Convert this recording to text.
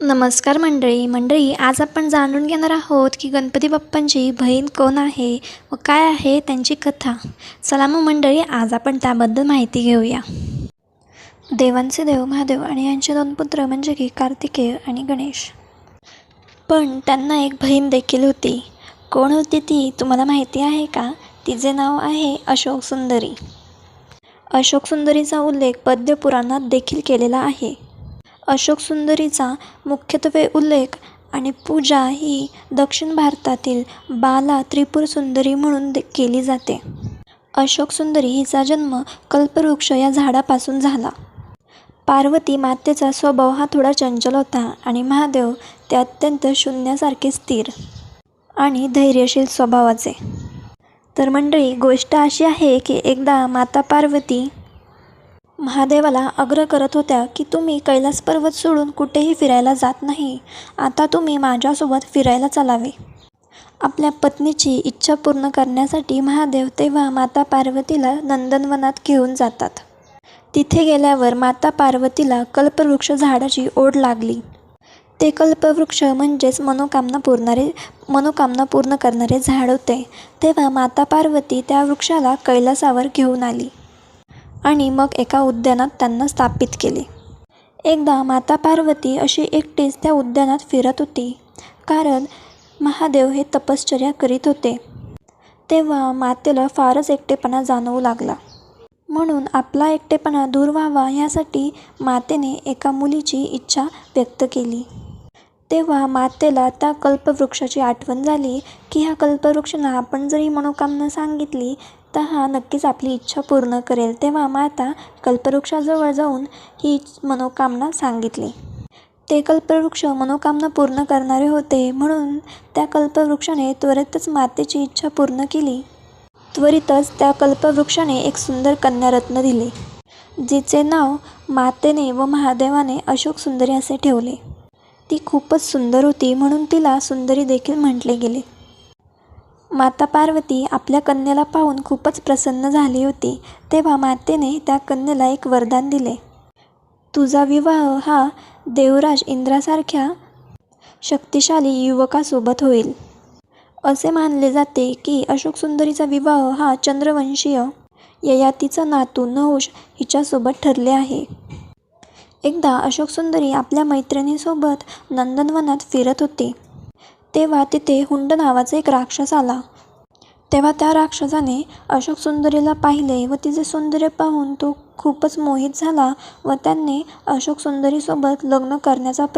नमस्कार मंडळी, आज आपण जाणून घेणार आहोत की गणपती बाप्पांची बहीण कोण आहे व काय आहे त्यांची कथा. चला मग मंडळी, आज आपण त्याबद्दल माहिती घेऊया. देवांचे देव महादेव आणि यांचे 2 पुत्र म्हणजे की कार्तिकेय आणि गणेश. पण त्यांना एक बहीण देखील होती. कोण होती ती तुम्हाला माहिती आहे का? तिचे नाव आहे अशोक सुंदरी. अशोक सुंदरीचा उल्लेख पद्मपुराणात देखील केलेला आहे. अशोक सुंदरीचा मुख्यत्वे उल्लेख आणि पूजा ही दक्षिण भारतातील बाला त्रिपुर सुंदरी म्हणून केली जाते. अशोक सुंदरी हिचा जन्म कल्पवृक्ष या झाडापासून झाला. पार्वती मातेचा स्वभाव हा थोडा चंचल होता आणि महादेव ते अत्यंत शून्यासारखे स्थिर आणि धैर्यशील स्वभावाचे. तर मंडळी, गोष्ट अशी आहे की एकदा माता पार्वती महादेवाला आग्रह करत होत्या की तुम्ही कैलास पर्वत सोडून कुठेही फिरायला जात नाही, आता तुम्ही माझ्यासोबत फिरायला चालावे. आपल्या पत्नीची इच्छा पूर्ण करण्यासाठी महादेव तेव्हा माता पार्वतीला नंदनवनात घेऊन जातात. तिथे गेल्यावर माता पार्वतीला कल्पवृक्ष झाडाची ओढ लागली. ते कल्पवृक्ष म्हणजेच मनोकामना पूर्ण करणारे झाड होते. तेव्हा माता पार्वती त्या वृक्षाला कैलासावर घेऊन आली आणि मग एका उद्यानात त्यांना स्थापित केले. एकदा माता पार्वती अशी एकटीच त्या उद्यानात फिरत होती, कारण महादेव हे तपश्चर्या करीत होते. तेव्हा मातेला फारच एकटेपणा जाणवू लागला. म्हणून आपला एकटेपणा दूर व्हावा यासाठी मातेने एका मुलीची इच्छा व्यक्त केली. तेव्हा मातेला त्या कल्पवृक्षाची आठवण झाली की ह्या कल्पवृक्षाला आपण जरी मनोकामना सांगितली तर हा नक्कीच आपली इच्छा पूर्ण करेल. तेव्हा माता कल्पवृक्षाजवळ जाऊन ही मनोकामना सांगितली. ते कल्पवृक्ष मनोकामना पूर्ण करणारे होते, म्हणून त्या कल्पवृक्षाने त्वरितच मातेची इच्छा पूर्ण केली. त्वरितच त्या कल्पवृक्षाने एक सुंदर कन्यारत्न दिले, जिचे नाव मातेने व महादेवाने अशोक सुंदरी असे ठेवले. ती खूपच सुंदर होती, म्हणून तिला सुंदरी देखील म्हटले गेले. माता पार्वती आपल्या कन्येला पाहून खूपच प्रसन्न झाली होती. तेव्हा मातेने त्या कन्येला एक वरदान दिले. तुझा विवाह हा देवराज इंद्रासारख्या शक्तिशाली युवकासोबत होईल. असे मानले जाते की अशोक सुंदरीचा विवाह हा चंद्रवंशीय ययातीचा नातू नहुष हिच्यासोबत ठरले आहे. एकदा अशोक सुंदरी आपल्या मैत्रिणीसोबत नंदनवनात फिरत होती. तेव्हा तिथे हुंड नावाचा एक राक्षस आला. तेव्हा त्या राक्षसाने अशोक सुंदरीला पाहिले व तिचे सौंदर्य पाहून तो खूपच मोहित झाला व त्याने अशोक सुंदरीसोबत लग्न करण्याचा